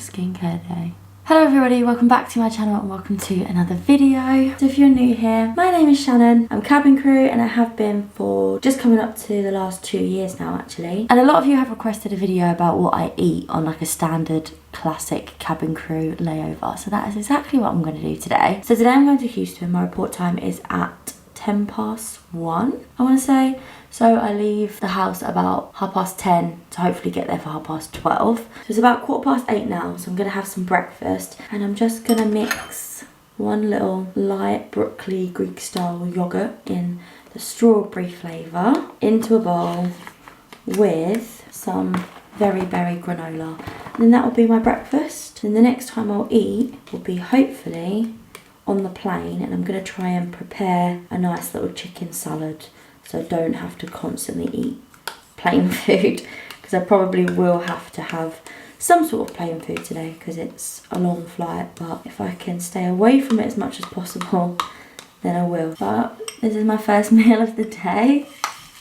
skincare day. Hello everybody, welcome back to my channel and welcome to another video. So if you're new here, my name is Shannon. I'm cabin crew and I have been for just coming up to the last 2 years now actually. And a lot of you have requested a video about what I eat on like a standard classic cabin crew layover. So that is exactly what I'm going to do today. So today I'm going to Houston. My report time is at 1:10, I want to say. So I leave the house about 10:30 to hopefully get there for 12:30. So it's about 8:15 now, so I'm going to have some breakfast. And I'm just going to mix one little light broccoli Greek style yogurt in the strawberry flavour into a bowl with some very berry granola. And then that will be my breakfast. And the next time I'll eat will be hopefully on the plane, and I'm going to try and prepare a nice little chicken salad so I don't have to constantly eat plain food, because I probably will have to have some sort of plain food today because it's a long flight. But if I can stay away from it as much as possible, then I will. But this is my first meal of the day.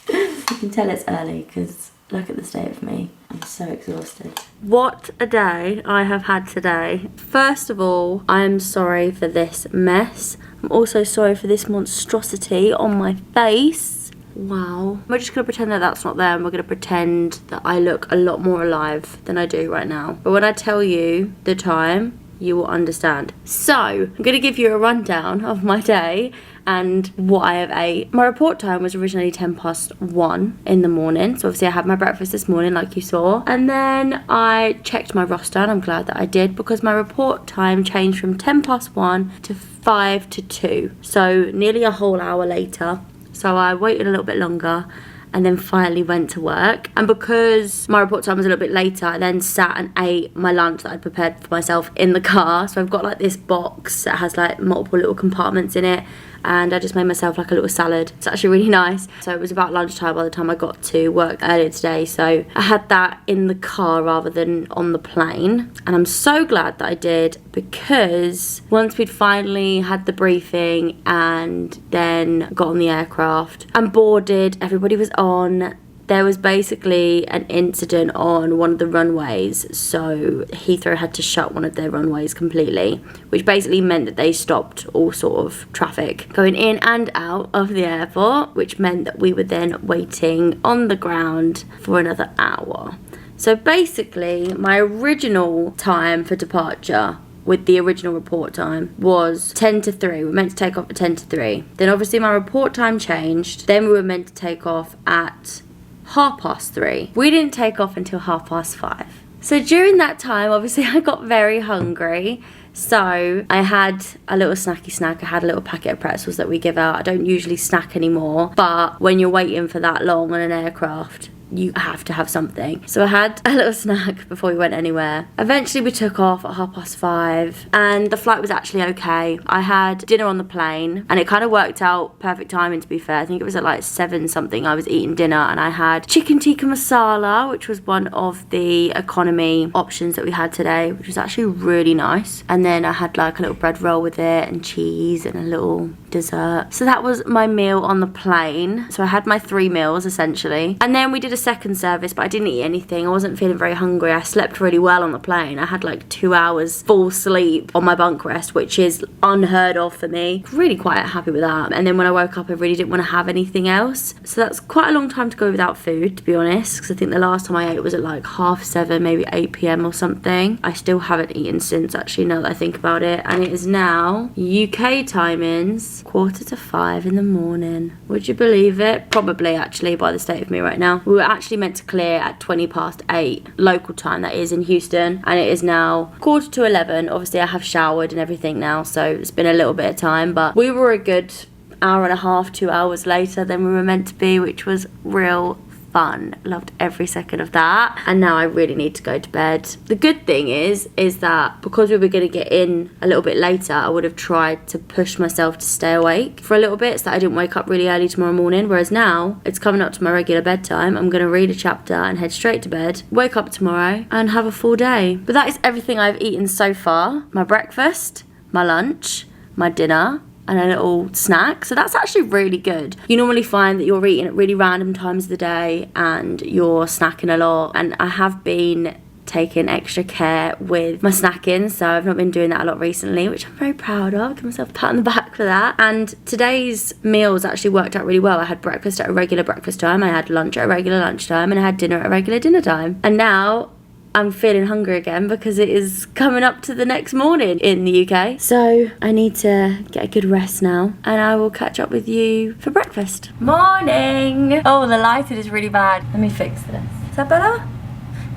You can tell it's early because look at the state of me. I'm so exhausted. What a day I have had today. First of all, I am sorry for this mess. I'm also sorry for this monstrosity on my face. Wow. We're just going to pretend that that's not there, and we're going to pretend that I look a lot more alive than I do right now. But when I tell you the time, you will understand. So, I'm going to give you a rundown of my day and what I have ate. My report time was originally 1:10 in the morning. So obviously I had my breakfast this morning like you saw. And then I checked my roster, and I'm glad that I did, because my report time changed from 1:10 to 5 to 2. So nearly a whole hour later. So I waited a little bit longer and then finally went to work. And because my report time was a little bit later, I then sat and ate my lunch that I'd prepared for myself in the car. So I've got like this box that has like multiple little compartments in it, and I just made myself like a little salad. It's actually really nice. So it was about lunchtime by the time I got to work earlier today, so I had that in the car rather than on the plane. And I'm so glad that I did, because once we'd finally had the briefing and then got on the aircraft and boarded, everybody was on. There was basically an incident on one of the runways, so Heathrow had to shut one of their runways completely, which basically meant that they stopped all sort of traffic going in and out of the airport, which meant that we were then waiting on the ground for another hour. So basically, my original time for departure with the original report time was 10 to 3. We were meant to take off at 10 to 3. Then obviously my report time changed. Then we were meant to take off at 3:30. We didn't take off until 5:30. So during that time, obviously I got very hungry. So I had a little snacky snack. I had a little packet of pretzels that we give out. I don't usually snack anymore, but when you're waiting for that long on an aircraft, you have to have something. So I had a little snack before we went anywhere. Eventually we took off at 5:30 and the flight was actually okay. I had dinner on the plane and it kind of worked out perfect timing, to be fair. I think it was at like 7 something I was eating dinner, and I had chicken tikka masala, which was one of the economy options that we had today, which was actually really nice. And then I had like a little bread roll with it and cheese and a little dessert. So that was my meal on the plane. So I had my 3 meals essentially. And then we did a second service, but I didn't eat anything. I wasn't feeling very hungry. I slept really well on the plane. I had like 2 hours full sleep on my bunk rest, which is unheard of for me. Really quite happy with that. And then when I woke up, I really didn't want to have anything else. So that's quite a long time to go without food, to be honest, because I think the last time I ate was at like 7:30, maybe 8 p.m. or something. I still haven't eaten since, actually, now that I think about it. And it is now UK timings 4:45 in the morning. Would you believe it? Probably, actually, by the state of me right now. We were actually meant to clear at 8:20 local time, that is, in Houston, and it is now 11:15. Obviously I have showered and everything now, so it's been a little bit of time, but we were a good hour and a half, 2 hours later than we were meant to be, which was real fun. Loved every second of that. And now I really need to go to bed. The good thing is that because we were going to get in a little bit later, I would have tried to push myself to stay awake for a little bit so that I didn't wake up really early tomorrow morning. Whereas now it's coming up to my regular bedtime. I'm going to read a chapter and head straight to bed, wake up tomorrow and have a full day. But that is everything I've eaten so far. My breakfast, my lunch, my dinner, and a little snack. So that's actually really good. You normally find that you're eating at really random times of the day and you're snacking a lot. And I have been taken extra care with my snacking, so I've not been doing that a lot recently, which I'm very proud of. Give myself a pat on the back for that. And today's meals actually worked out really well. I had breakfast at a regular breakfast time, I had lunch at a regular lunch time, and I had dinner at a regular dinner time. And now I'm feeling hungry again because it is coming up to the next morning in the UK. So I need to get a good rest now, and I will catch up with you for breakfast. Morning! Oh, the lighting is really bad. Let me fix this. Is that better?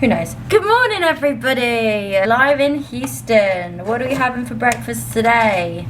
Who knows? Good morning, everybody! Live in Houston. What are we having for breakfast today?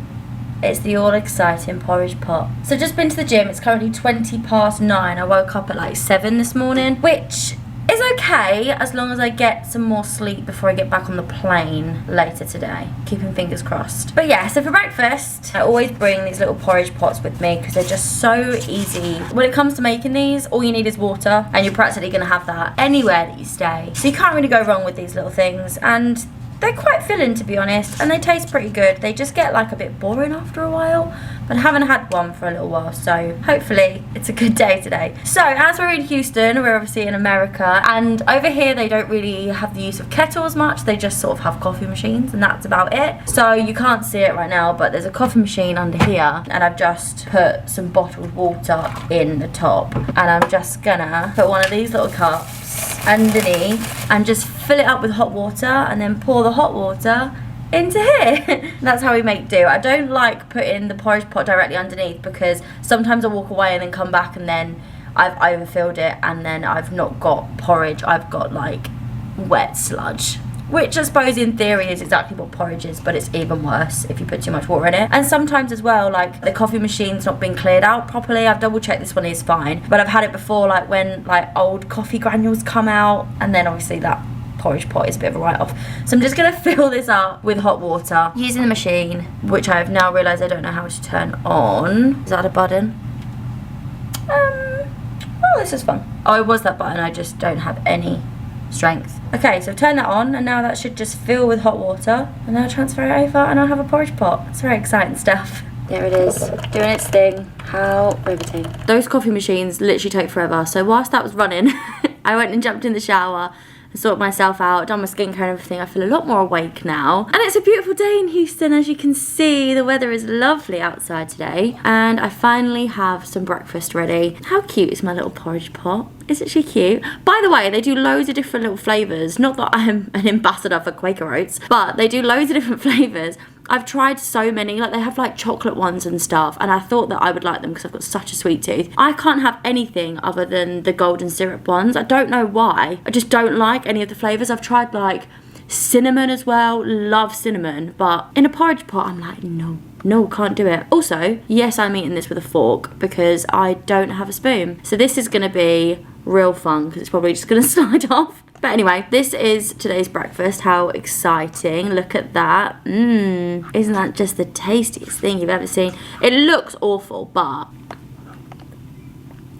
It's the all exciting porridge pot. So just been to the gym. It's currently 9:20. I woke up at like 7 this morning, which is okay as long as I get some more sleep before I get back on the plane later today. Keeping fingers crossed. But yeah, so for breakfast, I always bring these little porridge pots with me because they're just so easy. When it comes to making these, all you need is water, and you're practically going to have that anywhere that you stay. So you can't really go wrong with these little things, and they're quite filling, to be honest, and they taste pretty good. They just get like a bit boring after a while, but I haven't had one for a little while, so hopefully it's a good day today. So as we're in Houston, we're obviously in America, and over here they don't really have the use of kettles much. They just sort of have coffee machines, and that's about it. So you can't see it right now, but there's a coffee machine under here, and I've just put some bottled water in the top, and I'm just gonna put one of these little cups underneath and just fill it up with hot water, and then pour the hot water into here. That's how we make do. I don't like putting the porridge pot directly underneath because sometimes I walk away and then come back and then I've overfilled it, and then I've not got porridge, I've got like wet sludge, which I suppose in theory is exactly what porridge is, but it's even worse if you put too much water in it. And sometimes as well, like the coffee machine's not been cleared out properly. I've double checked this one is fine, but I've had it before, like when like old coffee granules come out, and then obviously that porridge pot is a bit of a write-off. So I'm just gonna fill this up with hot water using the machine, which I have now realised I don't know how to turn on. Is that a button? Oh, this is fun. Oh, it was that button, I just don't have any strength. Okay, so turn that on, and now that should just fill with hot water, and now transfer it over and I'll have a porridge pot. It's very exciting stuff. There it is, doing its thing. How riveting. Those coffee machines literally take forever, so whilst that was running I went and jumped in the shower, sorted myself out, done my skincare and everything. I feel a lot more awake now. And it's a beautiful day in Houston, as you can see. The weather is lovely outside today. And I finally have some breakfast ready. How cute is my little porridge pot? Isn't she cute? By the way, they do loads of different little flavours. Not that I'm an ambassador for Quaker Oats, but they do loads of different flavours. I've tried so many, like they have like chocolate ones and stuff, and I thought that I would like them because I've got such a sweet tooth. I can't have anything other than the golden syrup ones. I don't know why. I just don't like any of the flavours. I've tried like cinnamon as well, love cinnamon, but in a porridge pot I'm like no, can't do it. Also, yes, I'm eating this with a fork because I don't have a spoon. So this is gonna be real fun because it's probably just gonna slide off. But anyway, this is today's breakfast. How exciting. Look at that. Isn't that just the tastiest thing you've ever seen? It looks awful, but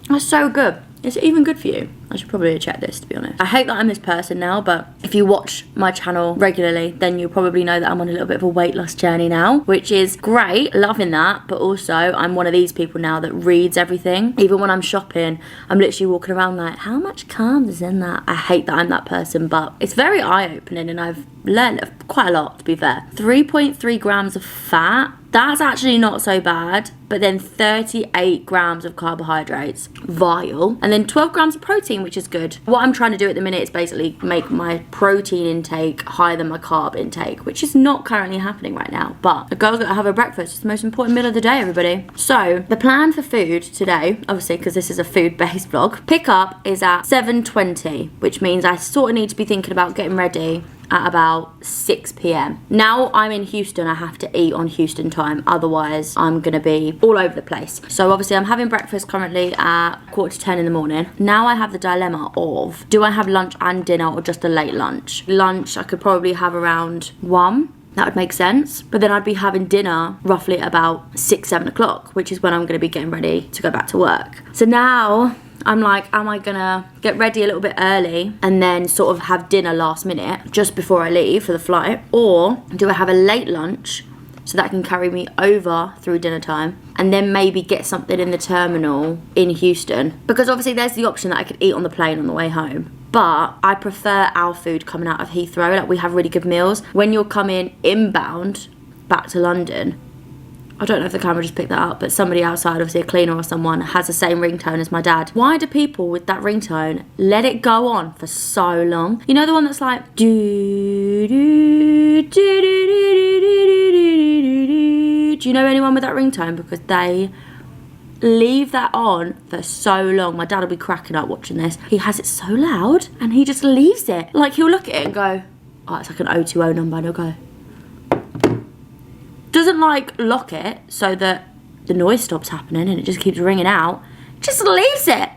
that's so good. It's even good for you. I should probably check this, to be honest. I hate that I'm this person now, but if you watch my channel regularly, then you'll probably know that I'm on a little bit of a weight loss journey now, which is great, loving that, but also I'm one of these people now that reads everything. Even when I'm shopping, I'm literally walking around like, how much carbs is in that? I hate that I'm that person, but it's very eye-opening, and I've learned quite a lot, to be fair. 3.3 grams of fat. That's actually not so bad, but then 38 grams of carbohydrates, vile, and then 12 grams of protein, which is good. What I'm trying to do at the minute is basically make my protein intake higher than my carb intake, which is not currently happening right now, but a girl's got to have her breakfast. It's the most important meal of the day, everybody. So the plan for food today, obviously because this is a food-based vlog, pickup is at 7:20, which means I sort of need to be thinking about getting ready at about 6 p.m. Now I'm in Houston, I have to eat on Houston time, otherwise I'm gonna be all over the place. So obviously I'm having breakfast currently at 9:45 in the morning. Now I have the dilemma of, do I have lunch and dinner or just a late lunch? Lunch I could probably have around 1. That would make sense. But then I'd be having dinner roughly at about 6, 7 o'clock, which is when I'm gonna be getting ready to go back to work. So now I'm like, am I gonna get ready a little bit early and then sort of have dinner last minute just before I leave for the flight? Or do I have a late lunch so that can carry me over through dinner time and then maybe get something in the terminal in Houston? Because obviously there's the option that I could eat on the plane on the way home. but I prefer our food coming out of Heathrow. Like, we have really good meals. When you're coming inbound back to London, I don't know if the camera just picked that up, but somebody outside, obviously a cleaner or someone, has the same ringtone as my dad. Why do people with that ringtone let it go on for so long? You know, the one that's like do do do do do do do do. Do you know anyone with that ringtone? Because they leave that on for so long. My dad will be cracking up watching this. He has it so loud and he just leaves it. Like, he'll look at it and go, oh, it's like an 020 number, and he'll go. Doesn't like lock it so that the noise stops happening and it just keeps ringing out. Just leaves it.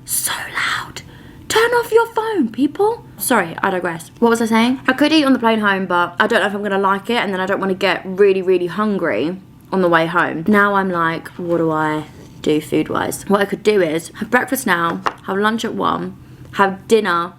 So loud. Turn off your phone, people. Sorry, I digress. What was I saying? I could eat on the plane home, but I don't know if I'm gonna like it, and then I don't want to get really, really hungry on the way home. Now I'm like, what do I do food wise? What I could do is have breakfast now, have lunch at 1, have dinner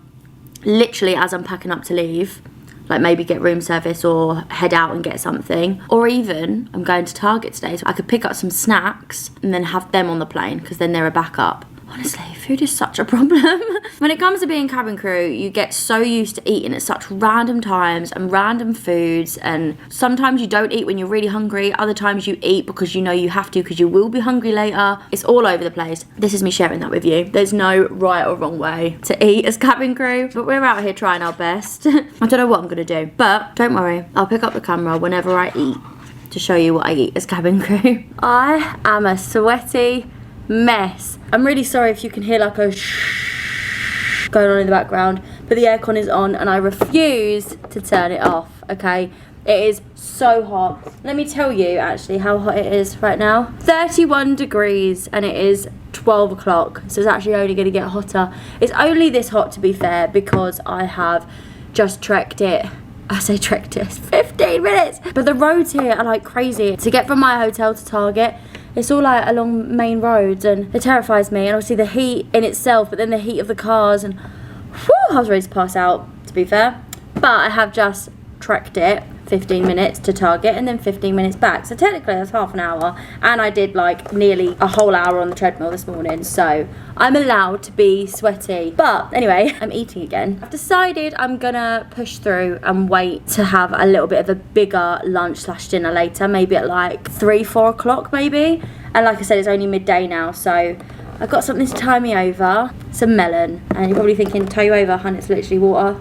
literally as I'm packing up to leave, like maybe get room service or head out and get something, or even I'm going to Target today, so I could pick up some snacks and then have them on the plane, because then they're a backup. Honestly, food is such a problem. When it comes to being cabin crew, you get so used to eating at such random times and random foods, and sometimes you don't eat when you're really hungry, other times you eat because you know you have to because you will be hungry later. It's all over the place. This is me sharing that with you. There's no right or wrong way to eat as cabin crew, but we're out here trying our best. I don't know what I'm gonna do, but don't worry, I'll pick up the camera whenever I eat to show you what I eat as cabin crew. I am a sweaty mess. I'm really sorry if you can hear like a shh going on in the background, but the aircon is on and I refuse to turn it off, okay? It is so hot. Let me tell you actually how hot it is right now. 31 degrees and it is 12 o'clock, so it's actually only going to get hotter. It's only this hot, to be fair, because I have just trekked it. I say trekked it, 15 minutes. But the roads here are like crazy. To get from my hotel to Target, it's all like along main roads, and it terrifies me. And obviously the heat in itself, but then the heat of the cars, and whew, I was ready to pass out, to be fair. But I have just trekked it 15 minutes to Target and then 15 minutes back, so technically that's half an hour, and I did like nearly a whole hour on the treadmill this morning, so I'm allowed to be sweaty. But anyway, I'm eating again. I've decided I'm gonna push through and wait to have a little bit of a bigger lunch slash dinner later, maybe at like 3-4 o'clock maybe. And like I said, it's only midday now, so I've got something to tie me over, some melon. And you're probably thinking, tie you over, hun, it's literally water.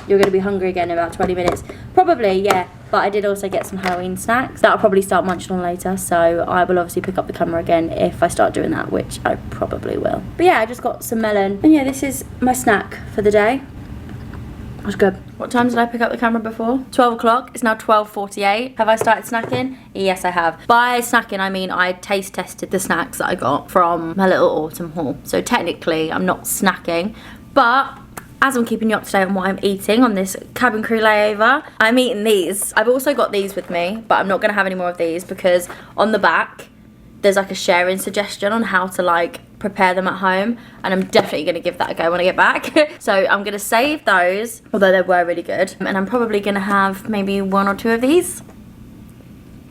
You're going to be hungry again in about 20 minutes. Probably, yeah. But I did also get some Halloween snacks that I'll probably start munching on later. So I will obviously pick up the camera again if I start doing that, which I probably will. But yeah, I just got some melon. And yeah, this is my snack for the day. That's good. What time did I pick up the camera before? 12 o'clock. It's now 12:48. Have I started snacking? Yes, I have. By snacking, I mean I taste tested the snacks that I got from my little autumn haul. So technically, I'm not snacking. But as I'm keeping you up to date on what I'm eating on this cabin crew layover, I'm eating these. I've also got these with me, but I'm not going to have any more of these because on the back, there's like a sharing suggestion on how to like prepare them at home, and I'm definitely going to give that a go when I get back. So I'm going to save those, although they were really good, and I'm probably going to have maybe 1 or 2 of these.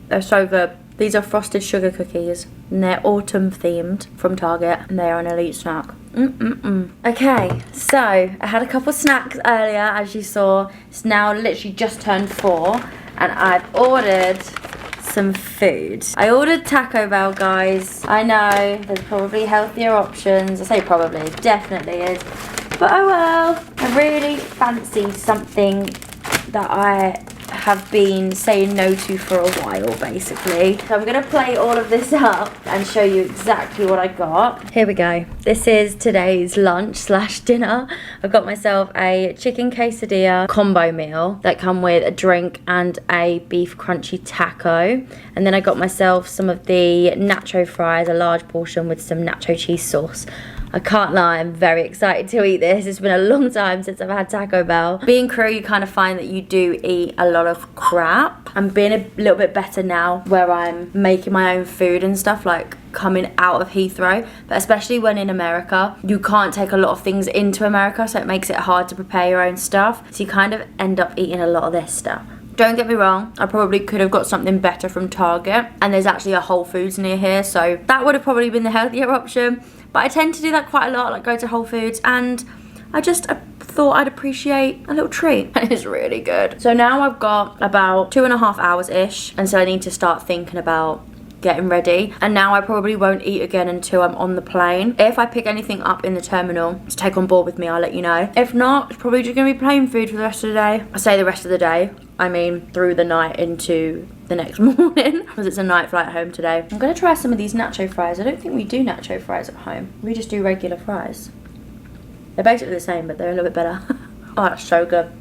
They're so good. These are frosted sugar cookies, and they're autumn themed from Target, and they are an elite snack. Okay, so I had a couple snacks earlier, as you saw. It's now literally just turned 4, and I've ordered some food. I ordered Taco Bell, guys. I know there's probably healthier options. I say probably, definitely is, but oh well. I really fancy something that I have been saying no to for a while, basically. So I'm gonna play all of this up and show you exactly what I got. Here we go. This is today's lunch slash dinner. I got myself a chicken quesadilla combo meal that come with a drink and a beef crunchy taco. And then I got myself some of the nacho fries, a large portion with some nacho cheese sauce. I can't lie, I'm very excited to eat this. It's been a long time since I've had Taco Bell. Being crew, you kind of find that you do eat a lot of crap. I'm being a little bit better now where I'm making my own food and stuff, like coming out of Heathrow. But especially when in America, you can't take a lot of things into America, so it makes it hard to prepare your own stuff. So you kind of end up eating a lot of this stuff. Don't get me wrong, I probably could have got something better from Target, and there's actually a Whole Foods near here, so that would have probably been the healthier option. But I tend to do that quite a lot, like go to Whole Foods, and I thought I'd appreciate a little treat. And it's really good. So now I've got about 2.5 hours-ish, and so I need to start thinking about getting ready. And now I probably won't eat again until I'm on the plane. If I pick anything up in the terminal to take on board with me, I'll let you know. If not, it's probably just gonna be plane food for the rest of the day. I say the rest of the day, I mean through the night into the next morning, because it's a night flight home today. I'm gonna try some of these nacho fries. I don't think we do nacho fries at home. We just do regular fries. They're basically the same, but they're a little bit better. Oh, that's so good.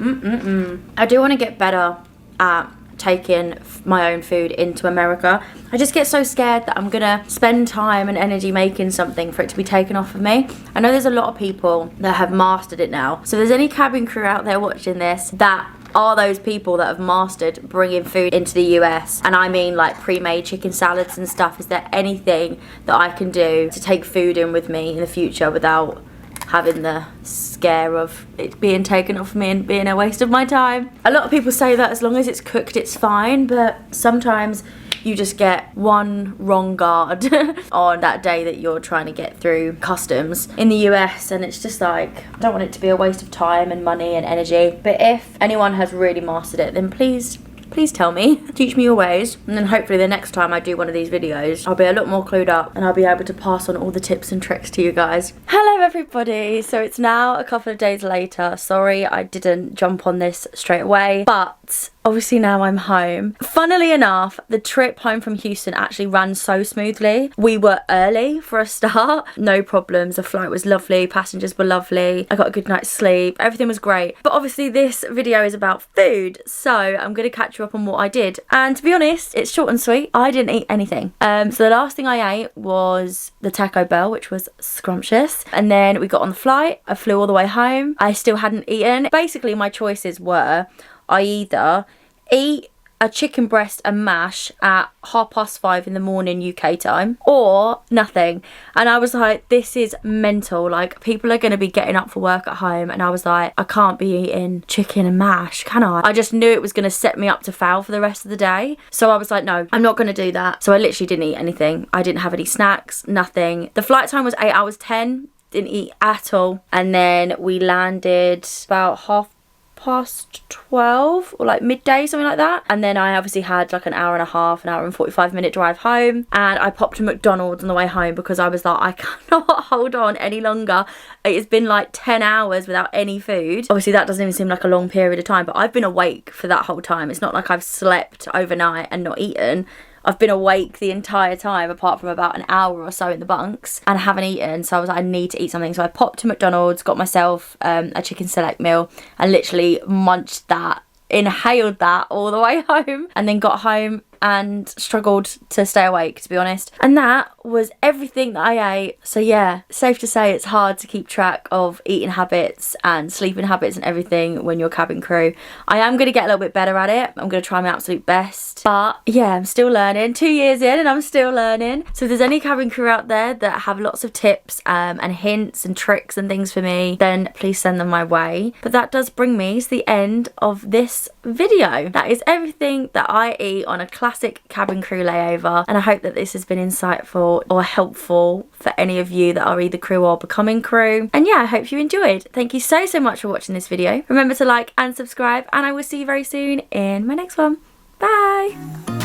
I do want to get better at taking my own food into America. I just get so scared that I'm gonna spend time and energy making something for it to be taken off of me. I know there's a lot of people that have mastered it now. So if there's any cabin crew out there watching this that are those people that have mastered bringing food into the US, and I mean like pre-made chicken salads and stuff, is there anything that I can do to take food in with me in the future without having the scare of it being taken off me and being a waste of my time? A lot of people say that as long as it's cooked it's fine, but sometimes you just get one wrong guard on that day that you're trying to get through customs in the US, and it's just like, I don't want it to be a waste of time and money and energy. But if anyone has really mastered it, then please tell me, teach me your ways, and then hopefully the next time I do one of these videos I'll be a lot more clued up and I'll be able to pass on all the tips and tricks to you guys. Hello everybody, so it's now a couple of days later. Sorry I didn't jump on this straight away, but obviously now I'm home. Funnily enough, the trip home from Houston actually ran so smoothly. We were early for a start, no problems. The flight was lovely, passengers were lovely, I got a good night's sleep, everything was great. But obviously this video is about food, so I'm gonna catch you up on what I did. And to be honest, it's short and sweet. I didn't eat anything. So the last thing I ate was the Taco Bell, which was scrumptious. And then we got on the flight, I flew all the way home, I still hadn't eaten. Basically my choices were, I either eat a chicken breast and mash at 5:30 in the morning UK time, or nothing. And I was like, this is mental. Like, people are going to be getting up for work at home, and I was like, I can't be eating chicken and mash, can I? I just knew it was going to set me up to fail for the rest of the day. So I was like, no, I'm not going to do that. So I literally didn't eat anything. I didn't have any snacks, nothing. The flight time was 8 hours 10. Didn't eat at all. And then we landed about 12:30 or like midday, something like that. And then I obviously had like an hour and 45-minute drive home, and I popped to McDonald's on the way home because I was like, I cannot hold on any longer. It's been like 10 hours without any food. Obviously that doesn't even seem like a long period of time, but I've been awake for that whole time. It's not like I've slept overnight and not eaten. I've been awake the entire time, apart from about an hour or so in the bunks, and I haven't eaten. So I was like, I need to eat something. So I popped to McDonald's, got myself a chicken select meal, and literally munched that, inhaled that all the way home, and then got home and struggled to stay awake, to be honest. And that was everything that I ate. So yeah, safe to say it's hard to keep track of eating habits and sleeping habits and everything when you're cabin crew. I am going to get a little bit better at it. I'm going to try my absolute best. But yeah, I'm still learning. 2 years in and I'm still learning. So if there's any cabin crew out there that have lots of tips and hints and tricks and things for me, then please send them my way. But that does bring me to the end of this video. That is everything that I eat on a classic cabin crew layover, and I hope that this has been insightful or helpful for any of you that are either crew or becoming crew. And yeah, I hope you enjoyed. Thank you so much for watching this video. Remember to like and subscribe, and I will see you very soon in my next one. Bye.